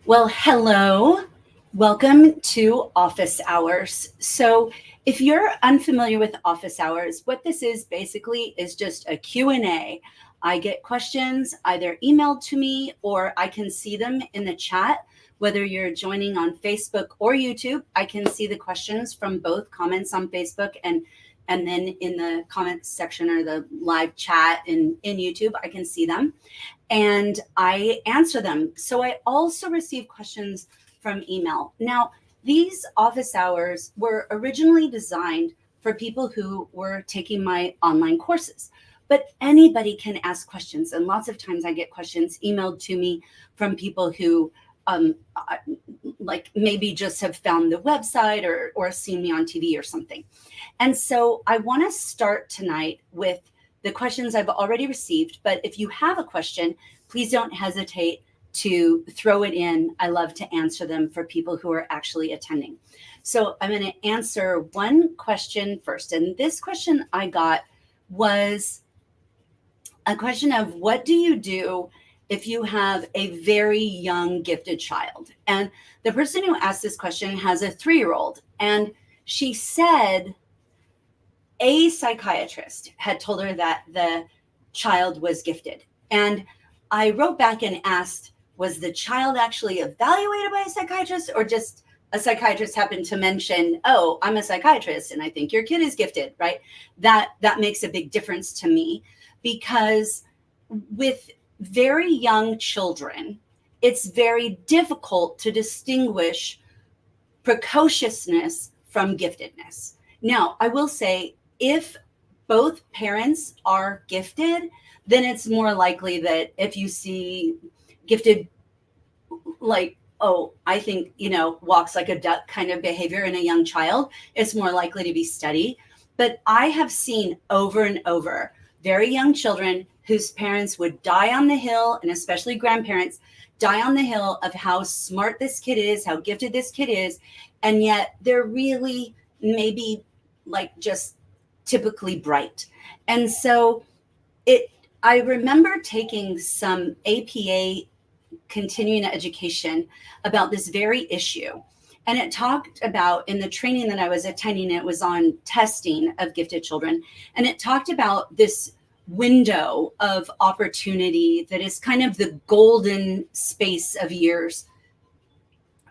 Well, hello. Welcome to office hours. So if you're unfamiliar with office hours, what this is basically is just a Q&A. I get questions either emailed to me or I can see them in the chat. Whether you're joining on Facebook or YouTube, I can see the questions from both comments on Facebook and then in the comments section or the live chat in YouTube, I can see them and I answer them. So I also receive questions from email. Now, these office hours were originally designed for people who were taking my online courses, but anybody can ask questions. And lots of times I get questions emailed to me from people who like maybe just have found the website or seen me on TV or something. And so I want to start tonight with the questions I've already received, but if you have a question, please don't hesitate to throw it in. I love to answer them for people who are actually attending. So I'm going to answer one question first. And this question I got was a question of what do you do if you have a very young gifted child? And the person who asked this question has a 3-year-old. And she said, a psychiatrist had told her that the child was gifted. And I wrote back and asked, was the child actually evaluated by a psychiatrist or just a psychiatrist happened to mention, oh, I'm a psychiatrist and I think your kid is gifted, right? That makes a big difference to me because with very young children, it's very difficult to distinguish precociousness from giftedness. Now, I will say, if both parents are gifted, then it's more likely that if you see gifted, like, oh, I think, walks like a duck kind of behavior in a young child, it's more likely to be studied. But I have seen over and over very young children whose parents would die on the hill, and especially grandparents, die on the hill of how smart this kid is, how gifted this kid is, and yet they're really maybe like just typically bright. And so I remember taking some APA continuing education about this very issue. And it talked about, in the training that I was attending, it was on testing of gifted children. And it talked about this window of opportunity that is kind of the golden space of years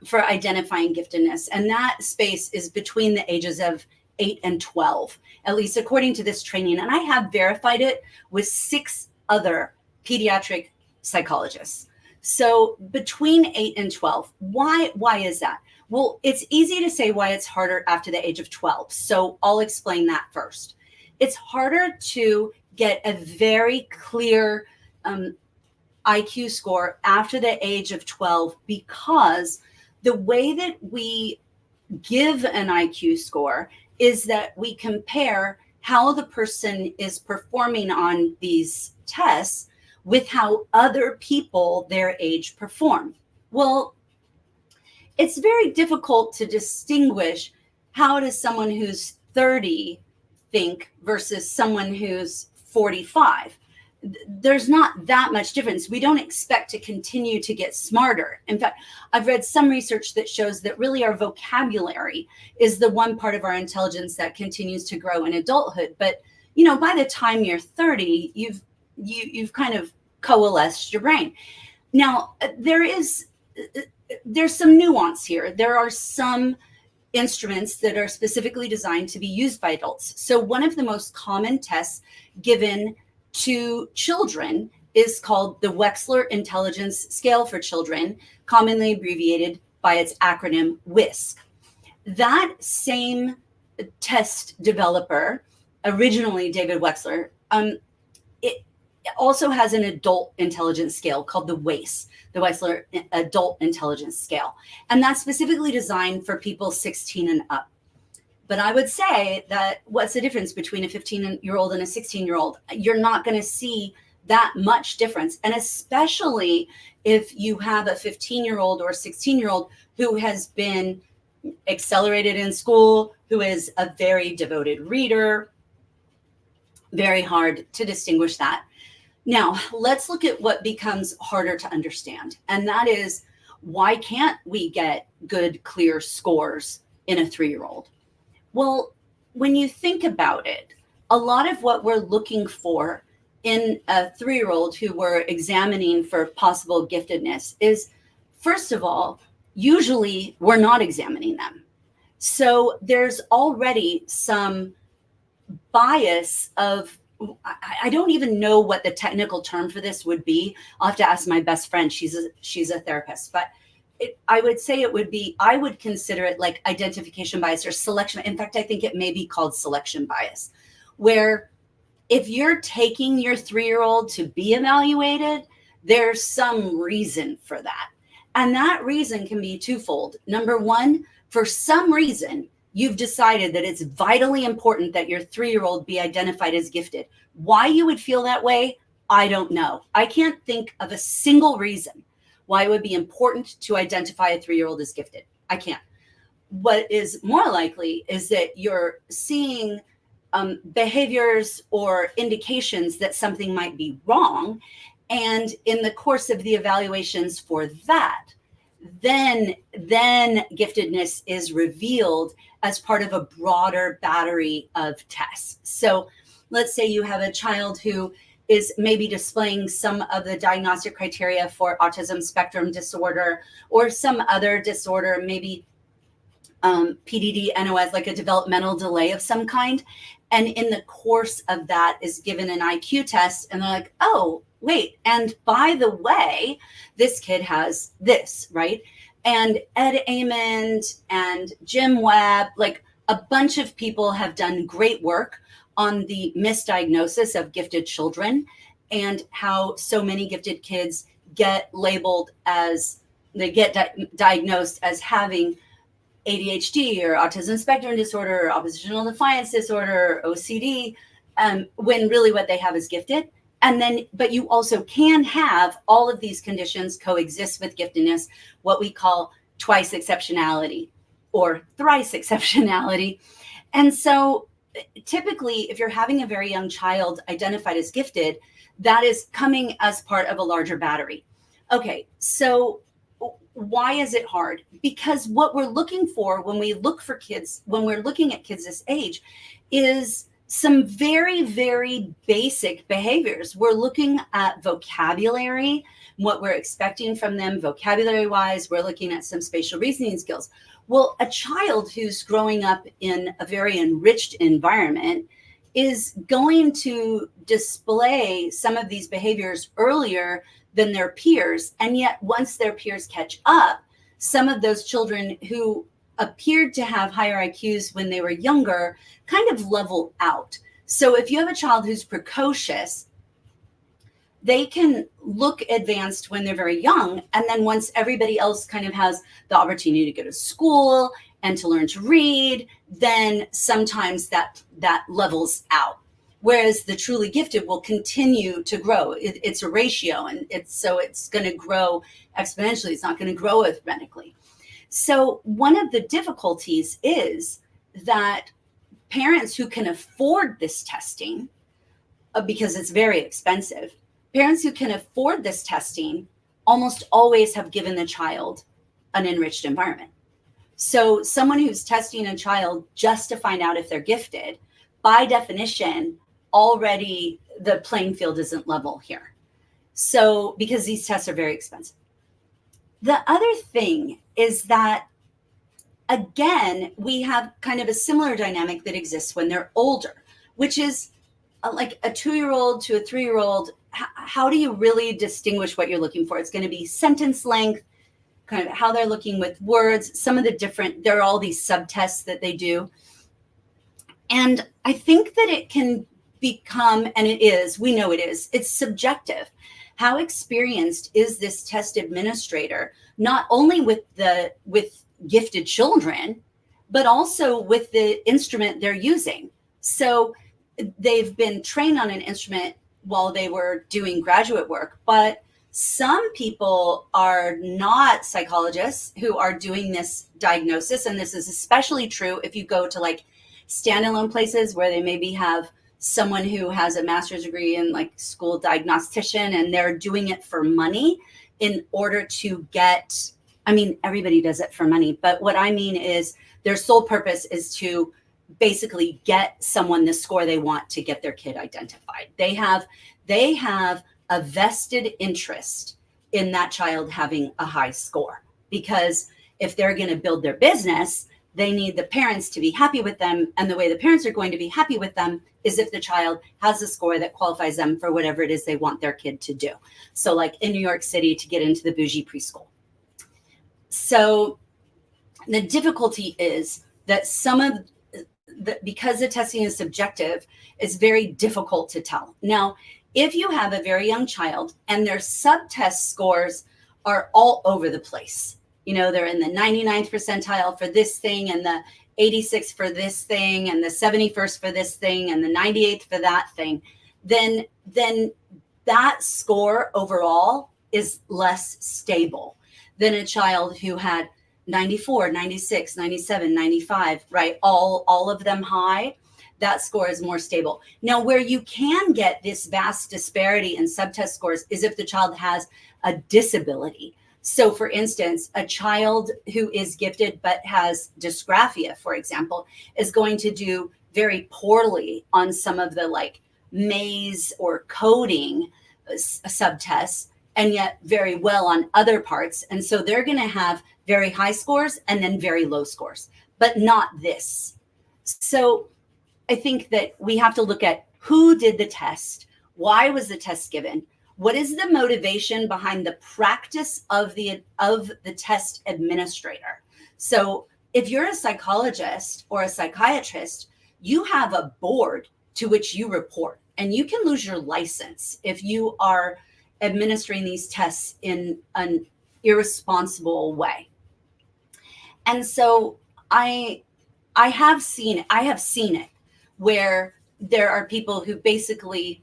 for identifying giftedness. And that space is between the ages of 8 and 12, at least according to this training. And I have verified it with 6 other pediatric psychologists. So between 8 and 12, why is that? Well, it's easy to say why it's harder after the age of 12. So I'll explain that first. It's harder to get a very clear IQ score after the age of 12 because the way that we give an IQ score is that we compare how the person is performing on these tests with how other people their age perform. Well, it's very difficult to distinguish how does someone who's 30 think versus someone who's 45. There's not that much difference. We don't expect to continue to get smarter. In fact, I've read some research that shows that really our vocabulary is the one part of our intelligence that continues to grow in adulthood. But, by the time you're 30, you've kind of coalesced your brain. Now, there's some nuance here. There are some instruments that are specifically designed to be used by adults. So one of the most common tests given to children is called the Wechsler Intelligence Scale for Children, commonly abbreviated by its acronym WISC. That same test developer, originally David Wechsler, it also has an adult intelligence scale called the WACE, the Wechsler Adult Intelligence Scale. And that's specifically designed for people 16 and up. But I would say that what's the difference between a 15-year-old and a 16-year-old? You're not going to see that much difference. And especially if you have a 15-year-old or 16-year-old who has been accelerated in school, who is a very devoted reader, very hard to distinguish that. Now, let's look at what becomes harder to understand. And that is, Why can't we get good, clear scores in a 3-year-old? Well, when you think about it, a lot of what we're looking for in a 3-year-old who we're examining for possible giftedness is, first of all, usually we're not examining them. So there's already some bias of, I don't even know what the technical term for this would be. I'll have to ask my best friend. She's a therapist, but I would say it would be, I would consider it like identification bias or selection. In fact, I think it may be called selection bias, where if you're taking your 3-year-old to be evaluated, there's some reason for that. And that reason can be twofold. Number one, for some reason, you've decided that it's vitally important that your 3-year-old be identified as gifted. Why you would feel that way, I don't know. I can't think of a single reason why it would be important to identify a 3-year-old as gifted. I can't. What is more likely is that you're seeing behaviors or indications that something might be wrong. And in the course of the evaluations for that, then giftedness is revealed as part of a broader battery of tests. So let's say you have a child who is maybe displaying some of the diagnostic criteria for autism spectrum disorder or some other disorder, maybe PDD, NOS, like a developmental delay of some kind. And in the course of that is given an IQ test, and they're like, oh, wait, and by the way, this kid has this, right? And Ed Amond and Jim Webb, like a bunch of people have done great work on the misdiagnosis of gifted children and how so many gifted kids get labeled as, they get diagnosed as having ADHD or autism spectrum disorder or oppositional defiance disorder, or OCD, when really what they have is gifted. And then, but you also can have all of these conditions coexist with giftedness, what we call twice exceptionality or thrice exceptionality. And so typically, if you're having a very young child identified as gifted, that is coming as part of a larger battery. Okay, so why is it hard? Because what we're looking for when we look for kids, when we're looking at kids this age, is some very, very basic behaviors. We're looking at vocabulary, what we're expecting from them vocabulary-wise. We're looking at some spatial reasoning skills. Well, a child who's growing up in a very enriched environment is going to display some of these behaviors earlier than their peers. And yet once their peers catch up, some of those children who appeared to have higher IQs when they were younger kind of level out. So if you have a child who's precocious, they can look advanced when they're very young. And then once everybody else kind of has the opportunity to go to school and to learn to read, then sometimes that levels out. Whereas the truly gifted will continue to grow. It's a ratio, and it's going to grow exponentially. It's not going to grow arithmetically. So one of the difficulties is that parents who can afford this testing, because it's very expensive, parents who can afford this testing almost always have given the child an enriched environment. So someone who's testing a child just to find out if they're gifted, by definition, already the playing field isn't level here. So because these tests are very expensive. The other thing is that, again, we have kind of a similar dynamic that exists when they're older, which is like a 2-year-old to a 3-year-old. How do you really distinguish what you're looking for? It's going to be sentence length, kind of how they're looking with words, some of the different, there are all these subtests that they do. And I think that it can become, and it is, we know it is, it's subjective. How experienced is this test administrator, not only with gifted children, but also with the instrument they're using? So they've been trained on an instrument while they were doing graduate work, but some people are not psychologists who are doing this diagnosis. And this is especially true if you go to like standalone places where they maybe have someone who has a master's degree in like school diagnostician, and they're doing it for money in order to get I mean, everybody does it for money, but what I mean is their sole purpose is to basically get someone the score they want to get their kid identified. They have a vested interest in that child having a high score, because if they're going to build their business, they need the parents to be happy with them. And the way the parents are going to be happy with them is if the child has a score that qualifies them for whatever it is they want their kid to do. So like in New York City, to get into the bougie preschool. So the difficulty is that because the testing is subjective, it's very difficult to tell. Now, if you have a very young child and their subtest scores are all over the place, they're in the 99th percentile for this thing and the 86th for this thing and the 71st for this thing and the 98th for that thing, then that score overall is less stable than a child who had 94, 96, 97, 95, right? All of them high. That score is more stable. Now, where you can get this vast disparity in subtest scores is if the child has a disability. So for instance, a child who is gifted but has dysgraphia, for example, is going to do very poorly on some of the like maze or coding subtests, and yet very well on other parts. And so they're going to have very high scores and then very low scores, but not this. So I think that we have to look at who did the test, why was the test given, what is the motivation behind the practice of the test administrator. So if you're a psychologist or a psychiatrist, you have a board to which you report, and you can lose your license if you are administering these tests in an irresponsible way. And so I have seen it where there are people who basically,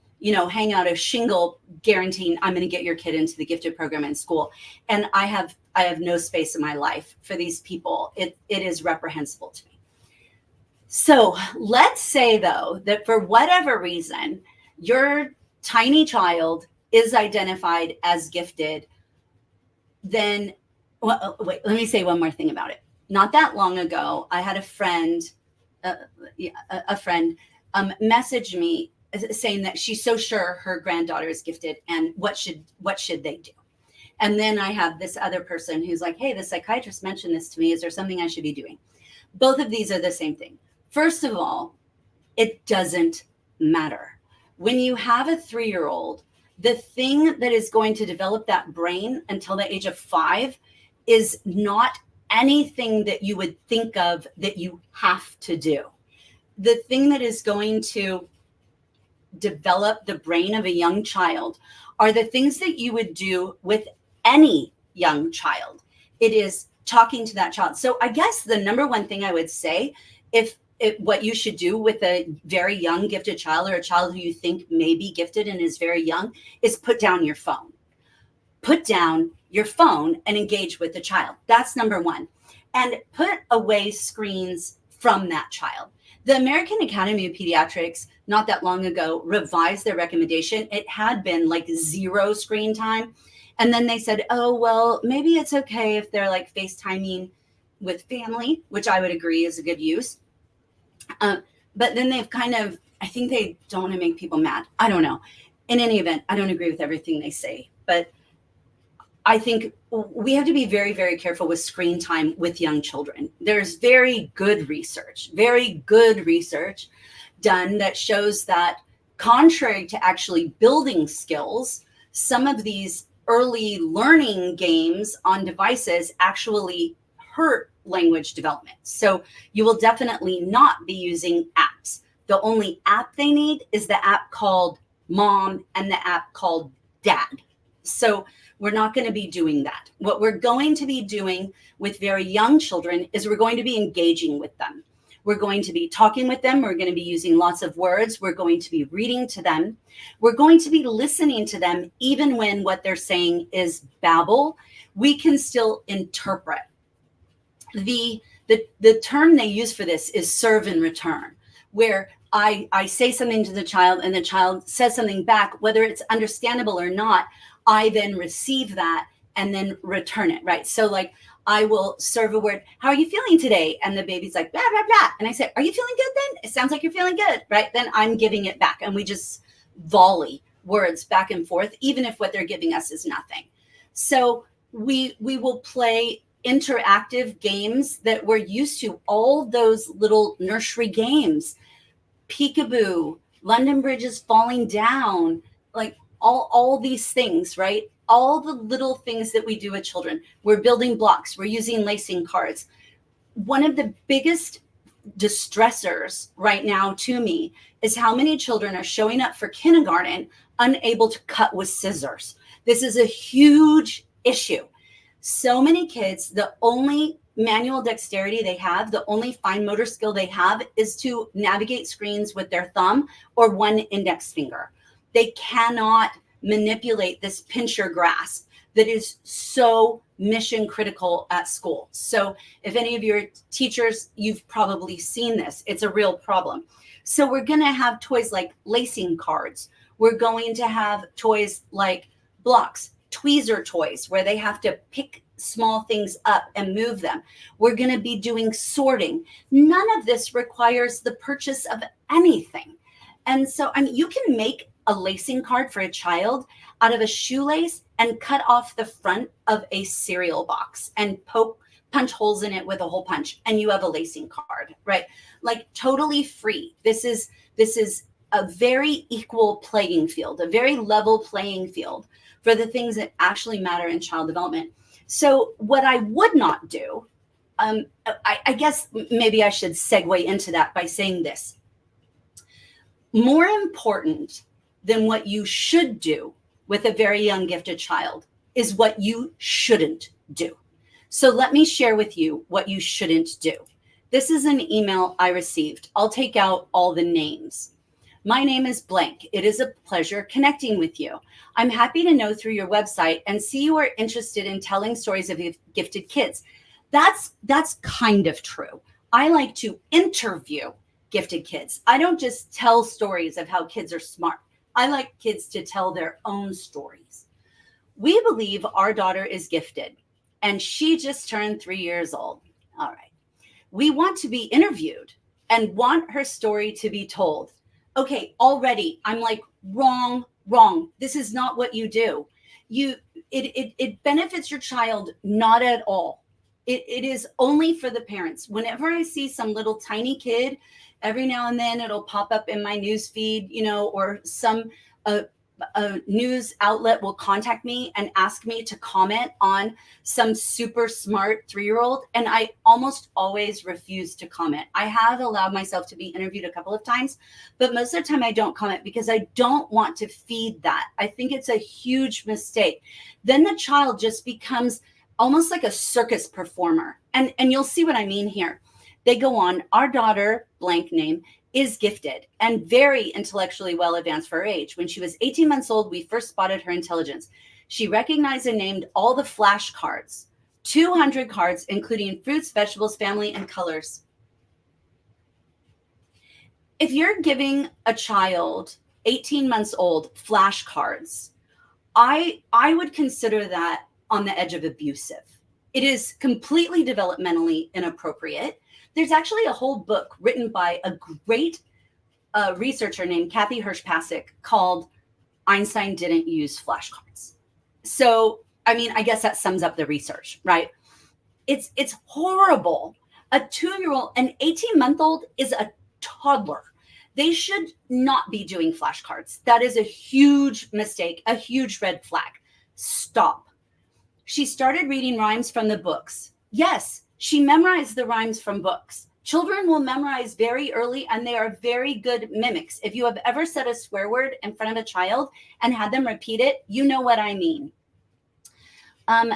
hang out a shingle guaranteeing I'm going to get your kid into the gifted program in school. And I have no space in my life for these people. It is reprehensible to me. So let's say though, that for whatever reason, your tiny child is identified as gifted, then, wait, let me say one more thing about it. Not that long ago, I had a friend message me saying that she's so sure her granddaughter is gifted and what should they do? And then I have this other person who's like, hey, the psychiatrist mentioned this to me. Is there something I should be doing? Both of these are the same thing. First of all, it doesn't matter. When you have a 3-year-old, the thing that is going to develop that brain until the age of 5 is not anything that you would think of that you have to do. The thing that is going to develop the brain of a young child are the things that you would do with any young child. It is talking to that child. So I guess the number one thing I would say, what you should do with a very young gifted child, or a child who you think may be gifted and is very young, is put down your phone. Put down your phone and engage with the child. That's number one. And put away screens from that child. The American Academy of Pediatrics, not that long ago, revised their recommendation. It had been like 0 screen time. And then they said, oh, well, maybe it's okay if they're like FaceTiming with family, which I would agree is a good use. But then they've I think they don't want to make people mad. I don't know. In any event, I don't agree with everything they say, but I think we have to be very, very careful with screen time with young children. There's very good research done that shows that, contrary to actually building skills, some of these early learning games on devices actually hurt language development. So you will definitely not be using apps. The only app they need is the app called Mom and the app called Dad. So we're not going to be doing that. What we're going to be doing with very young children is we're going to be engaging with them. We're going to be talking with them. We're going to be using lots of words. We're going to be reading to them. We're going to be listening to them, even when what they're saying is babble. We can still interpret. The term they use for this is serve and return, where I say something to the child and the child says something back, whether it's understandable or not. I then receive that and then return it, right? So like I will serve a word, how are you feeling today? And the baby's like, blah, blah, blah. And I say, are you feeling good then? It sounds like you're feeling good, right? Then I'm giving it back. And we just volley words back and forth, even if what they're giving us is nothing. So we will play interactive games that we're used to, all those little nursery games, peekaboo, London Bridge is falling down, like all these things, right? All the little things that we do with children. We're building blocks. We're using lacing cards. One of the biggest distressors right now to me is how many children are showing up for kindergarten unable to cut with scissors. This is a huge issue. So many kids, the only manual dexterity they have, the only fine motor skill they have is to navigate screens with their thumb or one index finger. They cannot manipulate this pincher grasp that is so mission critical at school. So if any of your teachers, you've probably seen this, it's a real problem. So we're going to have toys like lacing cards. We're going to have toys like blocks, tweezer toys, where they have to pick small things up and move them. We're going to be doing sorting. None of this requires the purchase of anything. And so, I mean, you can make a lacing card for a child out of a shoelace and cut off the front of a cereal box and punch holes in it with a hole punch, and you have a lacing card, right? Like totally free. This is a very equal playing field, a very level playing field for the things that actually matter in child development. So what I would not do, I guess maybe I should segue into that by saying this. More important than what you should do with a very young gifted child is what you shouldn't do. So let me share with you what you shouldn't do. This is an email I received. I'll take out all the names. My name is blank. It is a pleasure connecting with you. I'm happy to know through your website and see you are interested in telling stories of gifted kids. That's kind of true. I like to interview gifted kids. I don't just tell stories of how kids are smart. I like kids to tell their own stories. We believe our daughter is gifted, and she just turned 3 years old. All right. We want to be interviewed and want her story to be told. Okay, already I'm like, wrong. This is not what you do. It benefits your child not at all. It is only for the parents. Whenever I see some little tiny kid, every now and then it'll pop up in my news feed, or some a news outlet will contact me and ask me to comment on some super smart 3-year-old. And I almost always refuse to comment. I have allowed myself to be interviewed a couple of times, but most of the time I don't comment because I don't want to feed that. I think it's a huge mistake. Then the child just becomes almost like a circus performer. And you'll see what I mean here. They go on, our daughter, blank name, is gifted and very intellectually well advanced for her age. When she was 18 months old, we first spotted her intelligence. She recognized and named all the flashcards, 200 cards, including fruits, vegetables, family, and colors. If you're giving a child 18 months old flashcards, I would consider that on the edge of abusive. It is completely developmentally inappropriate. There's actually a whole book written by a great researcher named Kathy Hirsch-Pasek called Einstein Didn't Use Flashcards. So, I mean, I guess that sums up the research, right? It's horrible. A 2-year-old, an 18-month-old is a toddler. They should not be doing flashcards. That is a huge mistake, a huge red flag. Stop. She started reading rhymes from the books. Yes, she memorized the rhymes from books. Children will memorize very early, and they are very good mimics. If you have ever said a swear word in front of a child and had them repeat it, you know what I mean.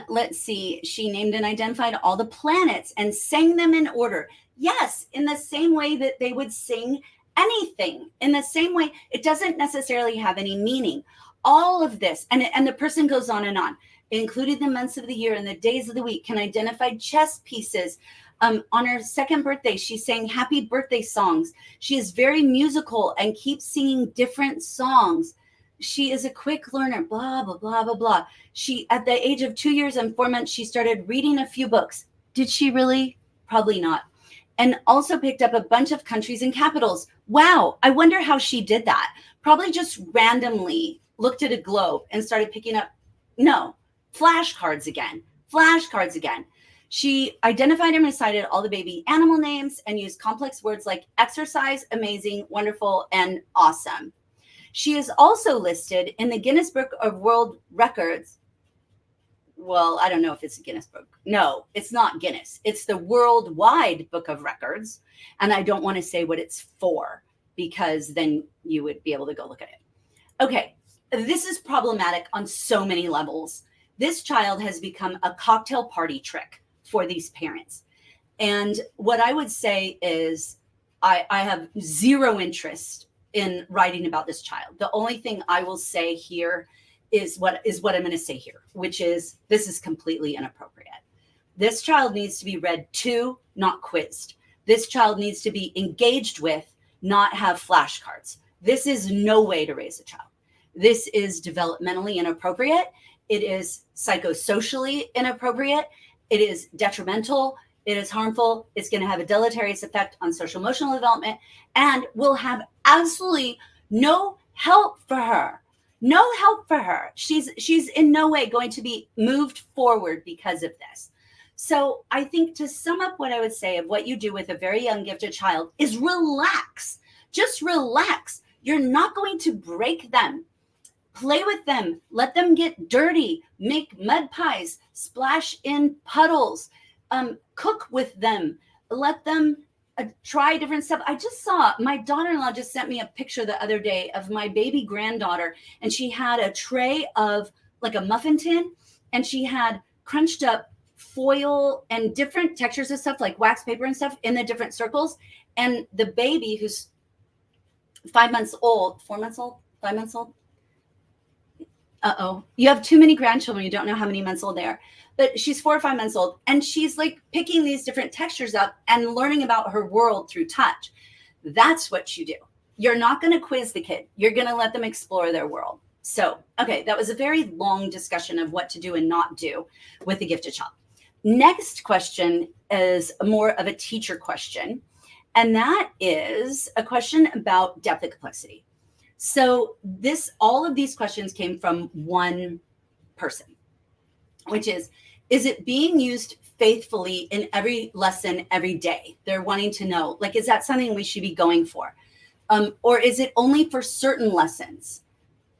Let's see. She named and identified all the planets and sang them in order. Yes, in the same way that they would sing anything. In the same way, it doesn't necessarily have any meaning. All of this, and the person goes on and on. Included the months of the year and the days of the week, can identify chess pieces. On her second birthday, she sang happy birthday songs. She is very musical and keeps singing different songs. She is a quick learner, blah, blah, blah, blah, blah. She, at the age of 2 years and 4 months, she started reading a few books. Did she really? Probably not. And also picked up a bunch of countries and capitals. Wow, I wonder how she did that. Probably just randomly looked at a globe and started picking up, no, flashcards again, flashcards again. She identified and recited all the baby animal names and used complex words like exercise, amazing, wonderful, and awesome. She is also listed in the Guinness Book of World Records. Well, I don't know if it's a Guinness book. No, it's not Guinness. It's the Worldwide Book of Records. And I don't want to say what it's for, because then you would be able to go look at it. Okay, this is problematic on so many levels. This child has become a cocktail party trick for these parents. And what I would say is I have zero interest in writing about this child. The only thing I will say here is what I'm going to say here, which is this is completely inappropriate. This child needs to be read to, not quizzed. This child needs to be engaged with, not have flashcards. This is no way to raise a child. This is developmentally inappropriate. It is psychosocially inappropriate. It is detrimental. It is harmful. It's going to have a deleterious effect on social emotional development and will have absolutely no help for her. No help for her. She's in no way going to be moved forward because of this. So I think to sum up what I would say of what you do with a very young gifted child is relax. Just relax. You're not going to break them. Play with them. Let them get dirty. Make mud pies. Splash in puddles. Cook with them. Let them try different stuff. I just saw my daughter-in-law just sent me a picture the other day of my baby granddaughter, and she had a tray of like a muffin tin, and she had crunched up foil and different textures of stuff like wax paper and stuff in the different circles. And the baby, who's 5 months old, 4 months old, 5 months old. You have too many grandchildren. You don't know how many months old they are. But she's 4 or 5 months old, and she's like picking these different textures up and learning about her world through touch. That's what you do. You're not going to quiz the kid. You're going to let them explore their world. So, okay, that was a very long discussion of what to do and not do with a gifted child. Next question is more of a teacher question, and that is a question about depth and complexity. So all of these questions came from one person, which is it being used faithfully in every lesson every day? They're wanting to know, like, is that something we should be going for? Or is it only for certain lessons?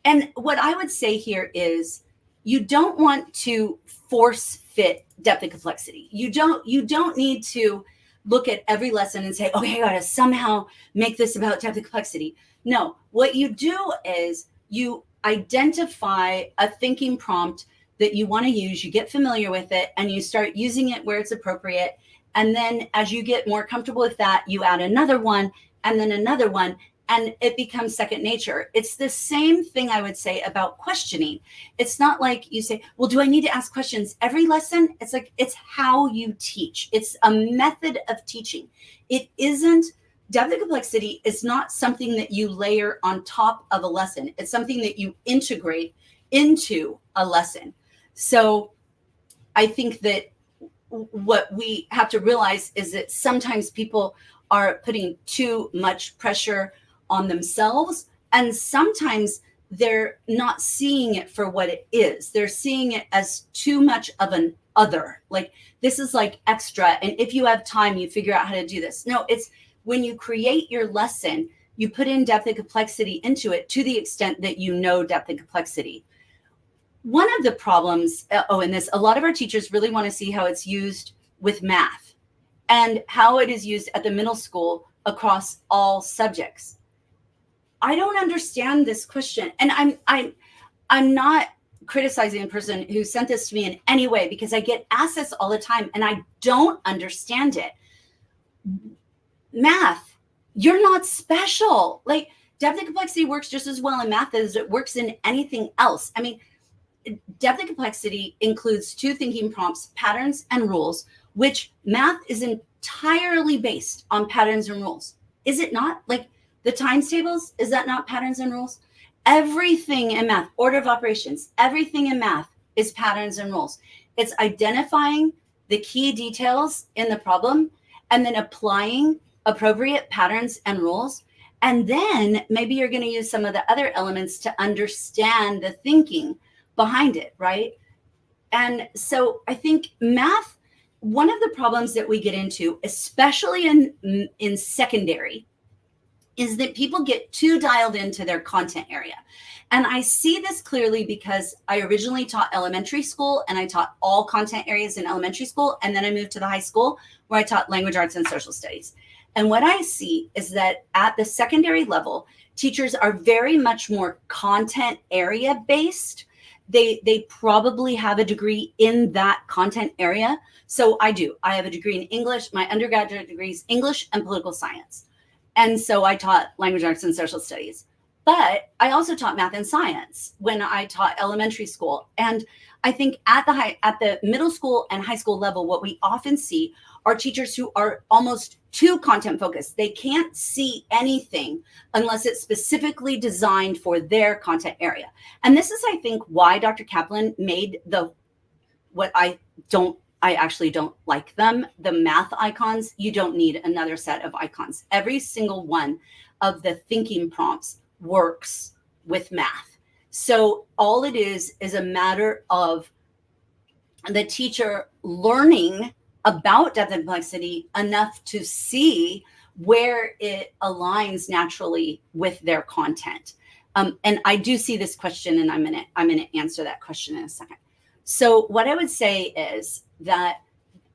And what I would say here is you don't want to force fit depth and complexity. You don't need to look at every lesson and say, okay, I got to somehow make this about depth and complexity. No, what you do is you identify a thinking prompt that you want to use, you get familiar with it, and you start using it where it's appropriate. And then as you get more comfortable with that, you add another one and then another one, and it becomes second nature. It's the same thing I would say about questioning. It's not like you say, well, do I need to ask questions every lesson? It's like, it's how you teach. It's a method of teaching. It isn't, depth and complexity is not something that you layer on top of a lesson. It's something that you integrate into a lesson. So I think that what we have to realize is that sometimes people are putting too much pressure on themselves, and sometimes they're not seeing it for what it is. They're seeing it as too much of an other. Like, this is like extra, and if you have time, you figure out how to do this. No, it's when you create your lesson, you put in depth and complexity into it to the extent that you know depth and complexity. One of the problems, in this, a lot of our teachers really want to see how it's used with math and how it is used at the middle school across all subjects. I don't understand this question. And I'm not criticizing the person who sent this to me in any way, because I get asked this all the time and I don't understand it. Math, you're not special. Like, depth and complexity works just as well in math as it works in anything else. I mean, depth and complexity includes two thinking prompts, patterns and rules, which math is entirely based on patterns and rules. Is it not? Like the times tables, is that not patterns and rules? Everything in math, order of operations, everything in math is patterns and rules. It's identifying the key details in the problem and then applying appropriate patterns and rules. And then maybe you're going to use some of the other elements to understand the thinking behind it, right? And so I think math, one of the problems that we get into, especially in secondary, is that people get too dialed into their content area. And I see this clearly because I originally taught elementary school and I taught all content areas in elementary school. And then I moved to the high school where I taught language arts and social studies. And what I see is that at the secondary level, teachers are very much more content area based. They probably have a degree in that content area. So I do. I have a degree in English. My undergraduate degree is English and political science. And so I taught language arts and social studies. But I also taught math and science when I taught elementary school. And I think at the middle school and high school level, what we often see are teachers who are almost too content focused. They can't see anything unless it's specifically designed for their content area. And this is, I think, why Dr. Kaplan made I actually don't like them, the math icons. You don't need another set of icons. Every single one of the thinking prompts works with math. So all it is a matter of the teacher learning about depth and complexity enough to see where it aligns naturally with their content. And I do see this question, and I'm gonna answer that question in a second. So what I would say is that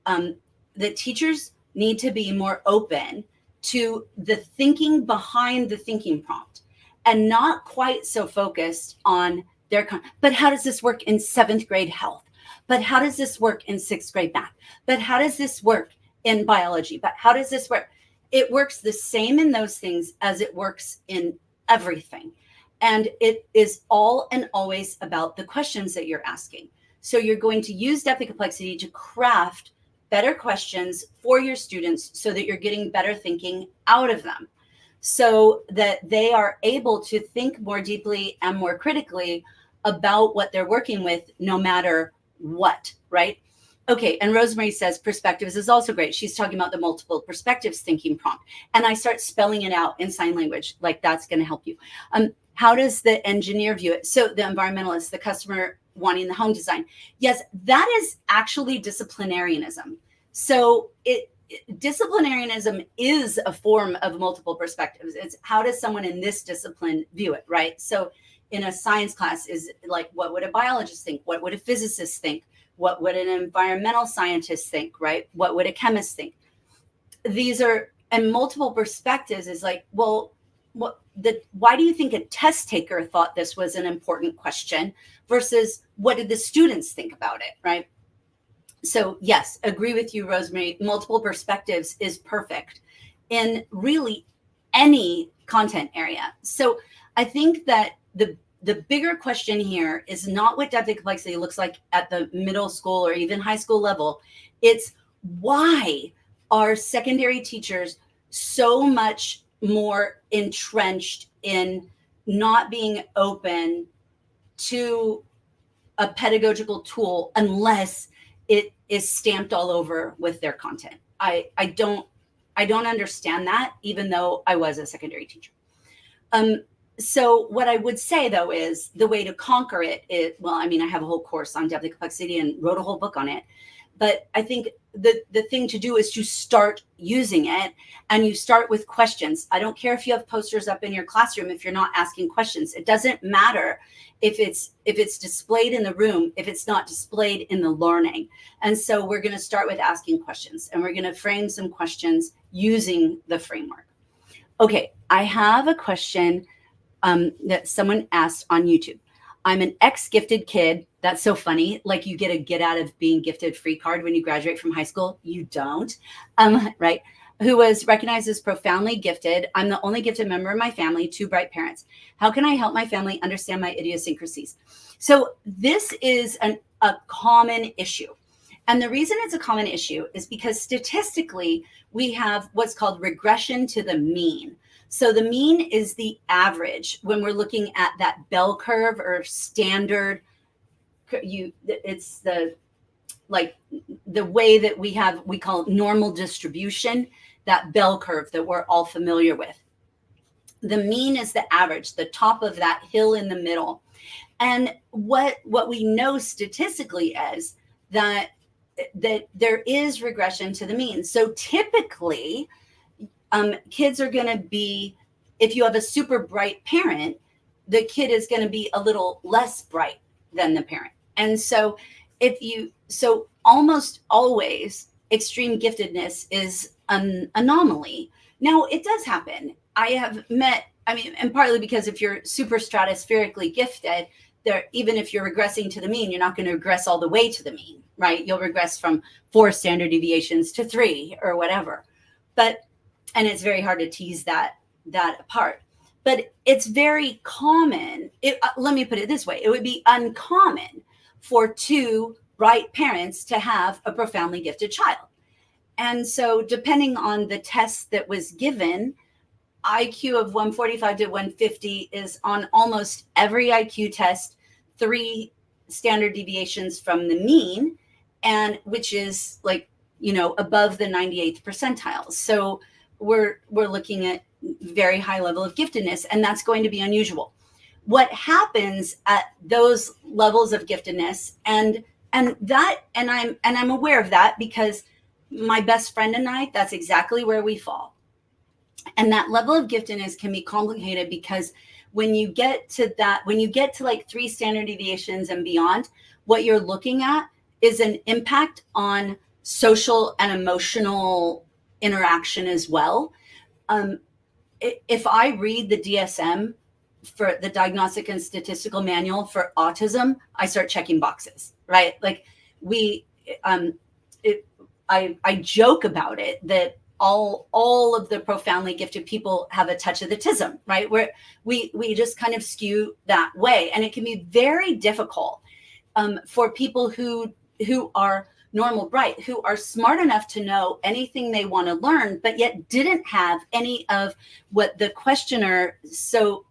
the teachers need to be more open to the thinking behind the thinking prompt and not quite so focused on but how does this work in 7th grade health? But how does this work in 6th grade math? But how does this work in biology? But how does this work? It works the same in those things as it works in everything. And it is all and always about the questions that you're asking. So you're going to use depth and complexity to craft better questions for your students so that you're getting better thinking out of them, so that they are able to think more deeply and more critically about what they're working with, no matter what, right? Okay, and Rosemary says perspectives is also great. She's talking about the multiple perspectives thinking prompt. And I start spelling it out in sign language, like that's going to help you. How does the engineer view it? So the environmentalist, the customer wanting the home design. Yes, that is actually disciplinarianism. So disciplinarianism is a form of multiple perspectives. It's how does someone in this discipline view it, right? So in a science class is like, what would a biologist think? What would a physicist think? What would an environmental scientist think, right? What would a chemist think? And multiple perspectives is like, well, why do you think a test taker thought this was an important question versus what did the students think about it, right? So yes, agree with you, Rosemary. Multiple perspectives is perfect in really any content area. So I think that the bigger question here is not what depth and complexity looks like at the middle school or even high school level. It's why are secondary teachers so much more entrenched in not being open to a pedagogical tool unless it is stamped all over with their content. I don't understand that, even though I was a secondary teacher. So what I would say, though, is the way to conquer it is, well, I mean, I have a whole course on depth and complexity and wrote a whole book on it. But I think the thing to do is to start using it, and you start with questions. I don't care if you have posters up in your classroom if you're not asking questions. It doesn't matter if it's displayed in the room, if it's not displayed in the learning. And so we're going to start with asking questions, and we're going to frame some questions using the framework. Okay, I have a question that someone asked on YouTube. I'm an ex-gifted kid. That's so funny. Like you get a get out of being gifted free card when you graduate from high school. You don't, right? Who was recognized as profoundly gifted. I'm the only gifted member of my family, 2 bright parents. How can I help my family understand my idiosyncrasies? So this is a common issue. And the reason it's a common issue is because statistically, we have what's called regression to the mean. So the mean is the average when we're looking at that bell curve or standard. It's the like the way that we call it normal distribution, that bell curve that we're all familiar with. The mean is the average, the top of that hill in the middle. And what we know statistically is that there is regression to the mean. So typically, kids are going to be, if you have a super bright parent, the kid is going to be a little less bright than the parent. And so so almost always extreme giftedness is an anomaly. Now, it does happen. I have met, and partly because if you're super stratospherically gifted, even if you're regressing to the mean, you're not going to regress all the way to the mean, right? You'll regress from 4 standard deviations to 3 or whatever. And it's very hard to tease that apart. But it's very common. Let me put it this way. It would be uncommon for 2 bright parents to have a profoundly gifted child. And so depending on the test that was given, IQ of 145 to 150 is on almost every IQ test 3 standard deviations from the mean, and which is above the 98th percentile. So we're looking at very high level of giftedness, and that's going to be unusual. What happens at those levels of giftedness, and I'm aware of that because my best friend and I, that's exactly where we fall. And that level of giftedness can be complicated because when you get to like 3 standard deviations and beyond, what you're looking at is an impact on social and emotional interaction as well. If I read the DSM, for the Diagnostic and Statistical Manual for Autism, I start checking boxes, right? Like I joke about it that all of the profoundly gifted people have a touch of the autism, right? Where we just kind of skew that way. And it can be very difficult for people who are normal bright, who are smart enough to know anything they want to learn, but yet didn't have any of what the questioner so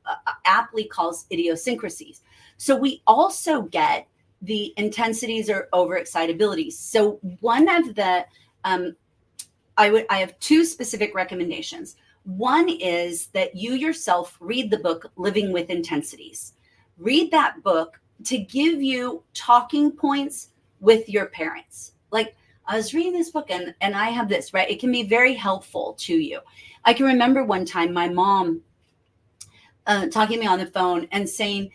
aptly calls idiosyncrasies. So we also get the intensities or overexcitabilities. So one of the, I have 2 specific recommendations. One is that you yourself read the book, Living with Intensities. Read that book to give you talking points with your parents. Like, I was reading this book and I have this, right? It can be very helpful to you. I can remember one time my mom talking to me on the phone and saying,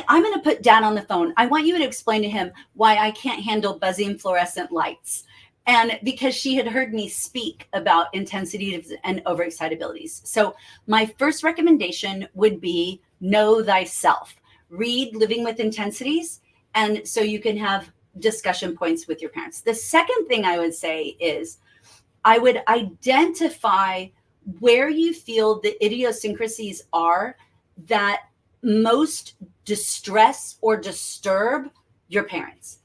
I'm going to put Dad on the phone. I want you to explain to him why I can't handle buzzing fluorescent lights. And because she had heard me speak about intensities and overexcitabilities. So my first recommendation would be know thyself. Read Living with Intensities. And so you can have discussion points with your parents. The second thing I would say is I would identify where you feel the idiosyncrasies are that most distress or disturb your parents.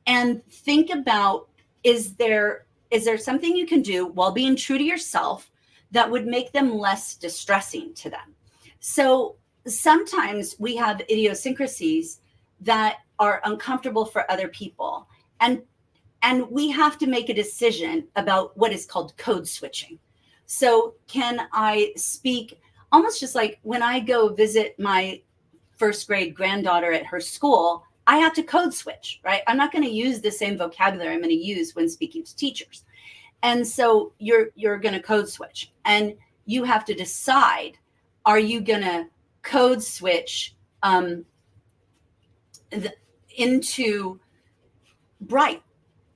And think about, is there something you can do while being true to yourself that would make them less distressing to them? So sometimes we have idiosyncrasies that are uncomfortable for other people. And we have to make a decision about what is called code switching. So can I speak almost just like when I go visit my 1st grade granddaughter at her school, I have to code switch, right? I'm not going to use the same vocabulary I'm going to use when speaking to teachers. And so you're going to code switch, and you have to decide, are you going to code switch into bright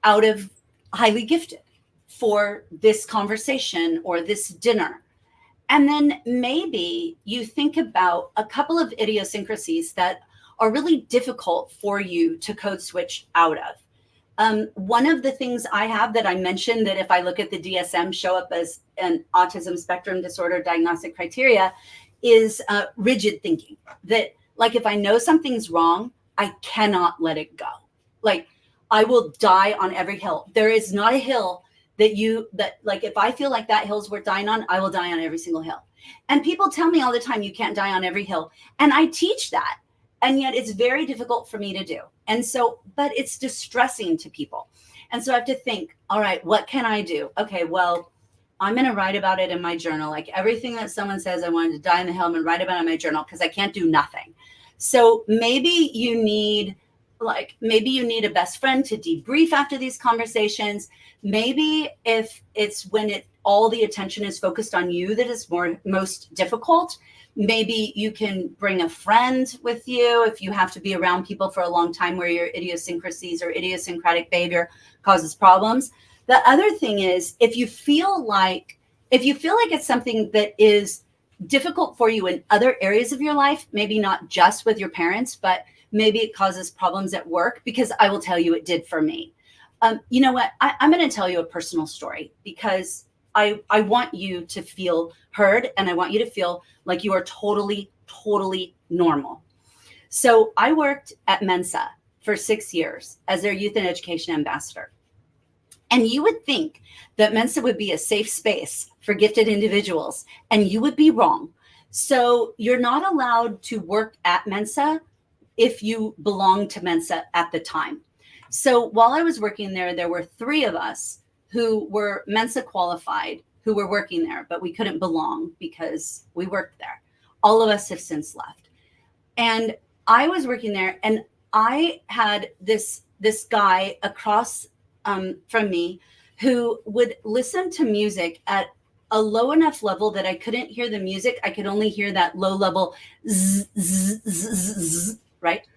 out of highly gifted for this conversation or this dinner? And then maybe you think about a couple of idiosyncrasies that are really difficult for you to code switch out of. One of the things I have that I mentioned that if I look at the DSM show up as an autism spectrum disorder diagnostic criteria is rigid thinking. That like if I know something's wrong, I cannot let it go. Like I will die on every hill. There is not a hill that like, if I feel like that hill's worth dying on, I will die on every single hill. And people tell me all the time, you can't die on every hill. And I teach that. And yet it's very difficult for me to do. And so, but it's distressing to people. And so I have to think, all right, what can I do? Okay, well, I'm going to write about it in my journal. Like everything that someone says I wanted to die on the hill, I'm going to write about it in my journal because I can't do nothing. So maybe you need a best friend to debrief after these conversations. Maybe if it's when all the attention is focused on you that is most difficult, maybe you can bring a friend with you if you have to be around people for a long time where your idiosyncrasies or idiosyncratic behavior causes problems. The other thing is, if you feel like it's something that is difficult for you in other areas of your life, maybe not just with your parents, but maybe it causes problems at work, because I will tell you it did for me. You know what? I'm going to tell you a personal story because I want you to feel heard, and I want you to feel like you are totally, totally normal. So I worked at Mensa for 6 years as their youth and education ambassador. And you would think that Mensa would be a safe space for gifted individuals, and you would be wrong. So you're not allowed to work at Mensa if you belong to Mensa at the time. So while I was working there, there were 3 of us who were Mensa qualified who were working there, but we couldn't belong because we worked there. All of us have since left. And I was working there, and I had this guy across from me who would listen to music at a low enough level that I couldn't hear the music. I could only hear that low level zzz, zzz, zzz, zzz, right?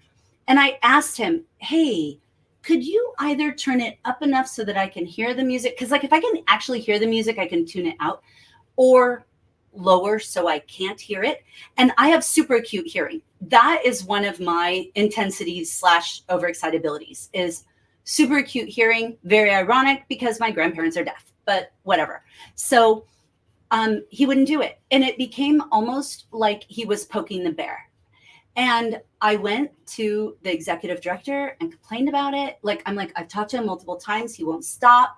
And I asked him, hey, could you either turn it up enough so that I can hear the music? Because like if I can actually hear the music, I can tune it out, or lower so I can't hear it. And I have super acute hearing. That is one of my intensities / overexcitabilities, is super acute hearing. Very ironic because my grandparents are deaf, but whatever. So he wouldn't do it. And it became almost like he was poking the bear. And I went to the executive director and complained about it. I'm like, I've talked to him multiple times. He won't stop.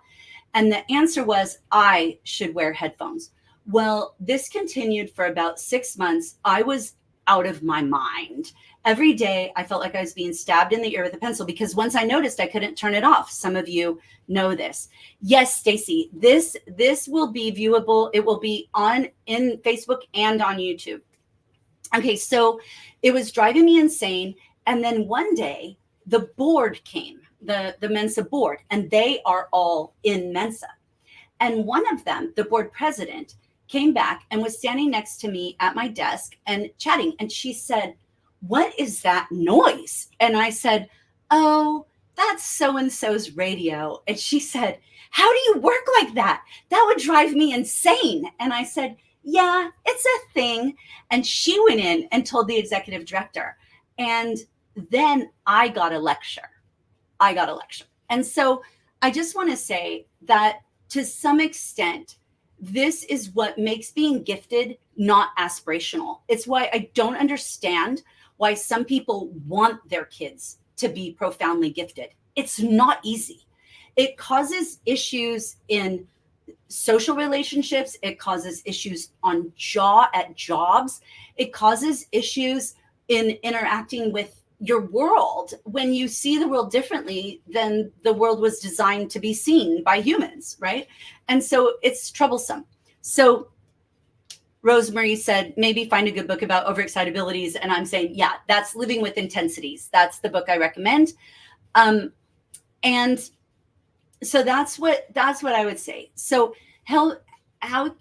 And the answer was, I should wear headphones. Well, this continued for about 6 months. I was out of my mind. Every day, I felt like I was being stabbed in the ear with a pencil, because once I noticed, I couldn't turn it off. Some of you know this. Yes, Stacy, this will be viewable. It will be in Facebook and on YouTube. Okay, so it was driving me insane. And then one day, the board came, the Mensa board, and they are all in Mensa. And one of them, the board president, came back and was standing next to me at my desk and chatting. And she said, what is that noise? And I said, oh, that's so-and-so's radio. And she said, how do you work like that? That would drive me insane. And I said, yeah, it's a thing. And she went in and told the executive director. And then I got a lecture. And so I just want to say that to some extent, this is what makes being gifted not aspirational. It's why I don't understand why some people want their kids to be profoundly gifted. It's not easy. It causes issues in social relationships. It causes issues at jobs. It causes issues in interacting with your world when you see the world differently than the world was designed to be seen by humans, right? And so it's troublesome. So Rosemary said, maybe find a good book about overexcitabilities. And I'm saying, yeah, that's Living with Intensities. That's the book I recommend. And so that's what I would say. So how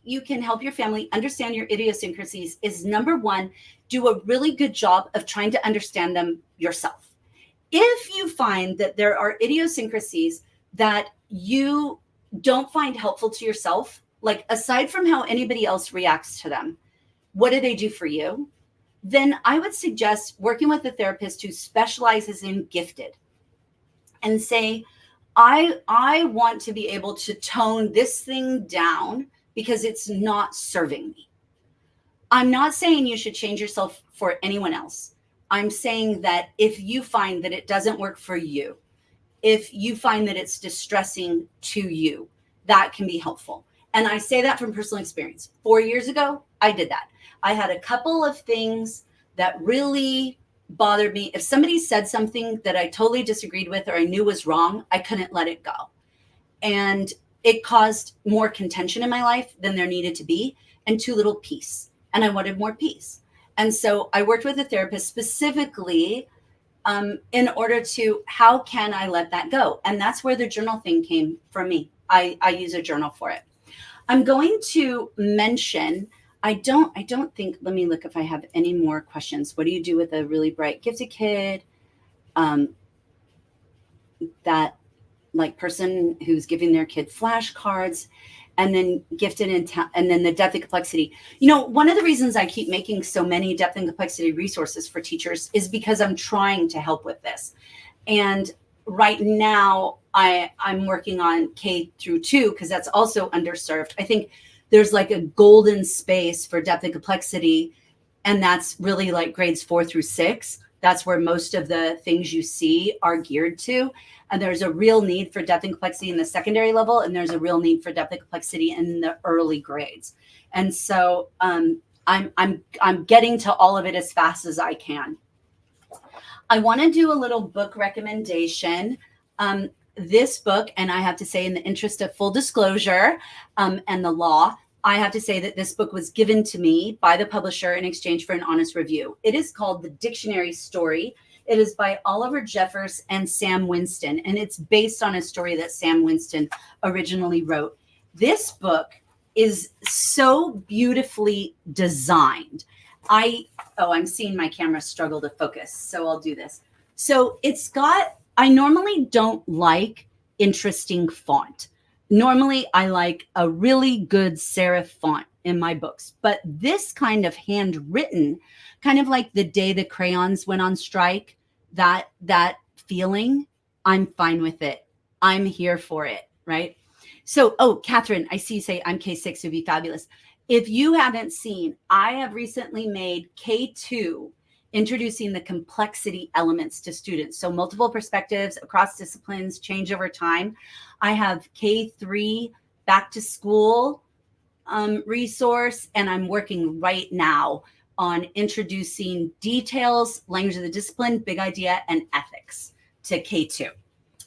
you can help your family understand your idiosyncrasies is, number one, do a really good job of trying to understand them yourself. If you find that there are idiosyncrasies that you don't find helpful to yourself, like aside from how anybody else reacts to them, what do they do for you? Then I would suggest working with a therapist who specializes in gifted and say, I want to be able to tone this thing down because it's not serving me. I'm not saying you should change yourself for anyone else. I'm saying that if you find that it doesn't work for you, if you find that it's distressing to you, that can be helpful. And I say that from personal experience. 4 years ago, I did that. I had a couple of things that really bothered me. If somebody said something that I totally disagreed with or I knew was wrong, I couldn't let it go. And it caused more contention in my life than there needed to be, and too little peace. And I wanted more peace. And so I worked with a therapist specifically in order to, how can I let that go? And that's where the journal thing came from me. I use a journal for it. I'm going to mention, I don't think, let me look if I have any more questions. What do you do with a really bright gifted kid? That like person who's giving their kid flashcards, and then gifted and then the depth and complexity. You know, one of the reasons I keep making so many depth and complexity resources for teachers is because I'm trying to help with this. And right now I'm working on K through 2 because that's also underserved. I think there's like a golden space for depth and complexity, and that's really like grades 4 through 6. That's where most of the things you see are geared to. And there's a real need for depth and complexity in the secondary level, and there's a real need for depth and complexity in the early grades. And so I'm getting to all of it as fast as I can. I want to do a little book recommendation. This book, and I have to say, in the interest of full disclosure and the law, I have to say that this book was given to me by the publisher in exchange for an honest review. It is called The Dictionary Story. It is by Oliver Jeffers and Sam Winston, and it's based on a story that Sam Winston originally wrote. This book is so beautifully designed. I'm seeing my camera struggle to focus, so I'll do this. So it's got, I normally don't like interesting font. Normally I like a really good serif font in my books, but this kind of handwritten, kind of like the day the crayons went on strike, that feeling, I'm fine with it. I'm here for it, right? So, Catherine, I see you say I'm K6, would be fabulous. If you haven't seen, I have recently made K2 introducing the complexity elements to students. So multiple perspectives across disciplines, change over time. I have K3 back to school resource, and I'm working right now on introducing details, language of the discipline, big idea, and ethics to K2.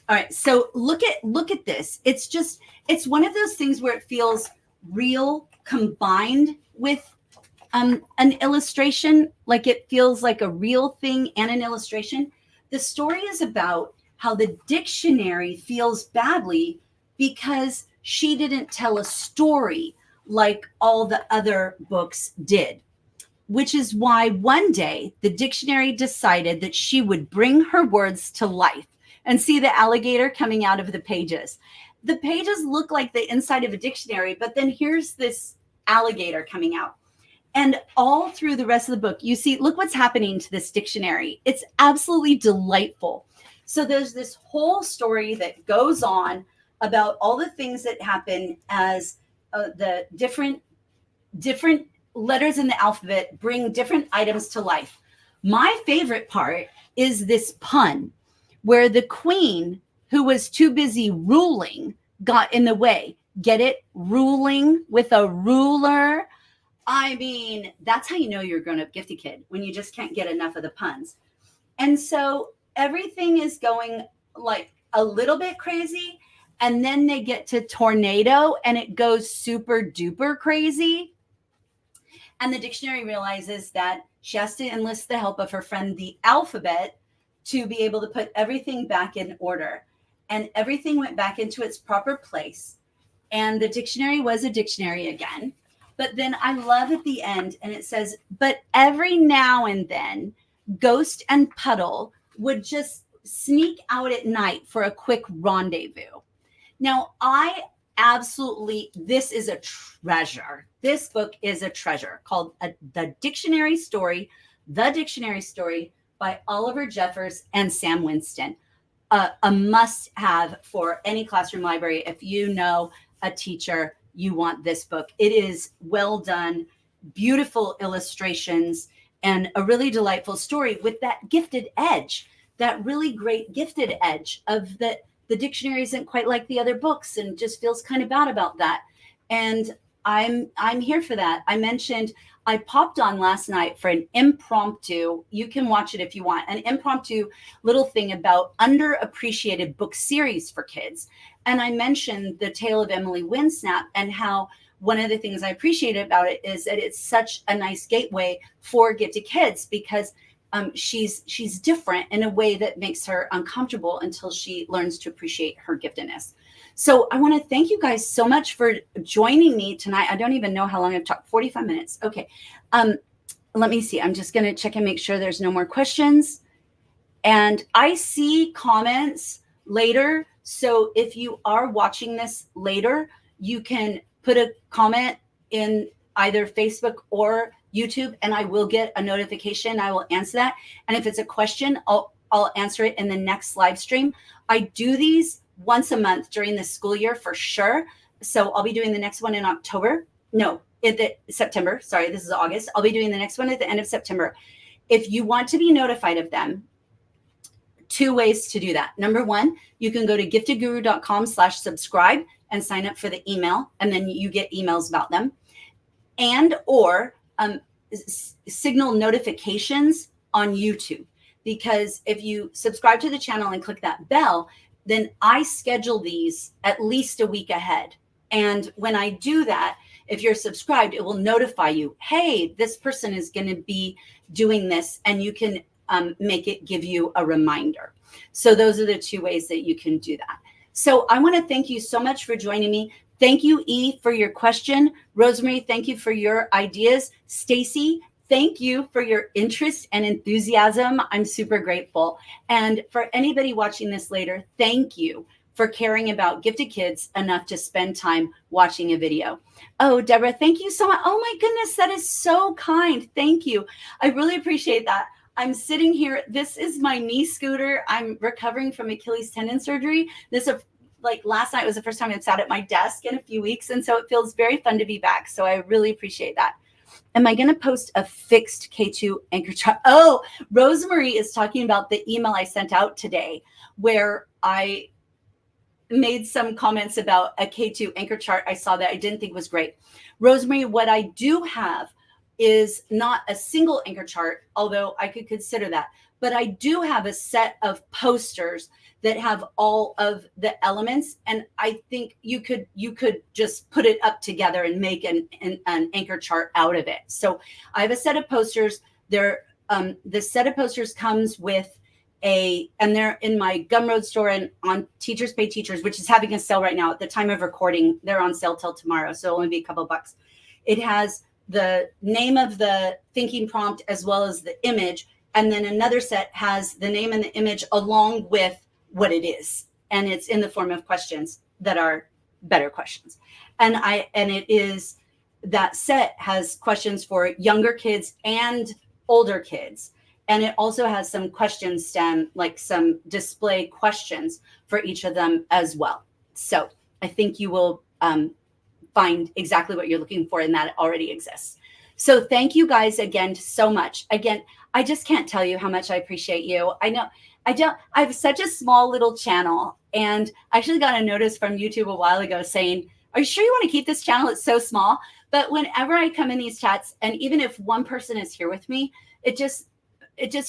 All right, so look at this. It's one of those things where it feels real combined with an illustration, like it feels like a real thing and an illustration. The story is about how the dictionary feels badly because she didn't tell a story like all the other books did, which is why one day the dictionary decided that she would bring her words to life. And see the alligator coming out of the pages. The pages look like the inside of a dictionary, but then here's this alligator coming out. And all through the rest of the book, you see, look what's happening to this dictionary. It's absolutely delightful. So there's this whole story that goes on about all the things that happen as the different letters in the alphabet bring different items to life. My favorite part is this pun, where the queen, who was too busy ruling, got in the way. Get it? Ruling with a ruler. I mean, that's how you know you're a grown-up gifted kid, when you just can't get enough of the puns. And so everything is going like a little bit crazy, and then they get to tornado, and it goes super duper crazy. And the dictionary realizes that she has to enlist the help of her friend, the alphabet, to be able to put everything back in order. And everything went back into its proper place. And the dictionary was a dictionary again. But then I love at the end, and it says, but every now and then, Ghost and Puddle would just sneak out at night for a quick rendezvous. Now, this is a treasure. This book is a treasure called The Dictionary Story by Oliver Jeffers and Sam Winston. A must-have for any classroom library. If you know a teacher, you want this book. It is well done, beautiful illustrations, and a really delightful story with that gifted edge, that really great gifted edge of that the dictionary isn't quite like the other books and just feels kind of bad about that. And I'm here for that. I mentioned I popped on last night for an impromptu, you can watch it if you want, an impromptu little thing about underappreciated book series for kids. And I mentioned The Tale of Emily Winsnap and how one of the things I appreciate about it is that it's such a nice gateway for gifted kids because she's different in a way that makes her uncomfortable until she learns to appreciate her giftedness. So I want to thank you guys so much for joining me tonight. I don't even know how long I've talked, 45 minutes. Okay. Let me see. I'm just going to check and make sure there's no more questions. And I see comments later. So if you are watching this later, you can put a comment in either Facebook or YouTube, and I will get a notification. I will answer that. And if it's a question, I'll answer it in the next live stream. I do these once a month during the school year for sure. So I'll be doing the next one in October. No, September. Sorry, this is August. I'll be doing the next one at the end of September. If you want to be notified of them, 2 ways to do that. Number 1, you can go to giftedguru.com/subscribe and sign up for the email, and then you get emails about them. And or signal notifications on YouTube, because if you subscribe to the channel and click that bell, then I schedule these at least a week ahead. And when I do that, if you're subscribed, it will notify you, hey, this person is going to be doing this, and you can make it give you a reminder. So those are the 2 ways that you can do that. So I want to thank you so much for joining me. Thank you, E, for your question. Rosemary, thank you for your ideas. Stacy, thank you for your interest and enthusiasm. I'm super grateful. And for anybody watching this later, thank you for caring about gifted kids enough to spend time watching a video. Oh, Deborah, thank you so much. Oh my goodness, that is so kind. Thank you. I really appreciate that. I'm sitting here. This is my knee scooter. I'm recovering from Achilles tendon surgery. Like last night was the first time I've sat at my desk in a few weeks. And so it feels very fun to be back. So I really appreciate that. Am I going to post a fixed K2 anchor chart? Oh, Rosemary is talking about the email I sent out today where I made some comments about a K2 anchor chart. I saw that I didn't think was great. Rosemary, what I do have is not a single anchor chart, although I could consider that, but I do have a set of posters that have all of the elements. And I think you could just put it up together and make an anchor chart out of it. So I have a set of posters. The set of posters comes with and they're in my Gumroad store and on Teachers Pay Teachers, which is having a sale right now. At the time of recording, they're on sale till tomorrow. So it'll only be a couple bucks. It has the name of the thinking prompt as well as the image. And then another set has the name and the image along with what it is. And it's in the form of questions that are better questions. And it is, that set has questions for younger kids and older kids. And it also has some question stem, like some display questions for each of them as well. So I think you will find exactly what you're looking for, and that already exists. So thank you guys again so much. Again, I just can't tell you how much I appreciate you. I know I have such a small little channel, and I actually got a notice from YouTube a while ago saying, are you sure you want to keep this channel? It's so small. But whenever I come in these chats, and even if one person is here with me, it just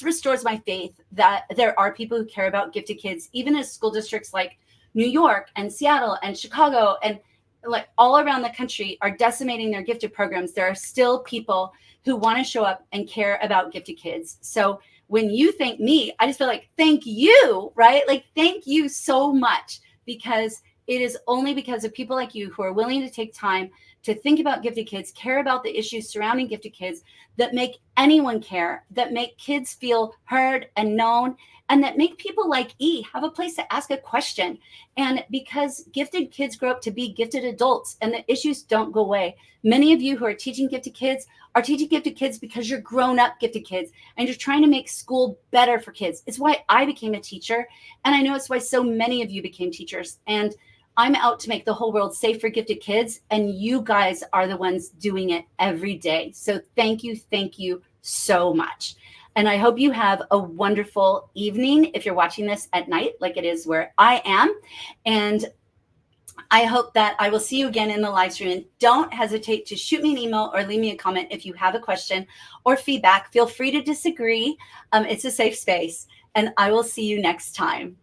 restores my faith that there are people who care about gifted kids, even as school districts like New York and Seattle and Chicago and like all around the country are decimating their gifted programs. There are still people who want to show up and care about gifted kids. So when you thank me, I just feel like, thank you, right? Like, thank you so much, because it is only because of people like you who are willing to take time to think about gifted kids, care about the issues surrounding gifted kids, that make anyone care, that make kids feel heard and known, and that make people like E have a place to ask a question. And because gifted kids grow up to be gifted adults and the issues don't go away. Many of you who are teaching gifted kids are teaching gifted kids because you're grown up gifted kids and you're trying to make school better for kids. It's why I became a teacher. And I know it's why so many of you became teachers. And I'm out to make the whole world safe for gifted kids. And you guys are the ones doing it every day. So thank you so much. And I hope you have a wonderful evening if you're watching this at night, like it is where I am. And I hope that I will see you again in the live stream. And don't hesitate to shoot me an email or leave me a comment if you have a question or feedback. Feel free to disagree. It's a safe space. And I will see you next time.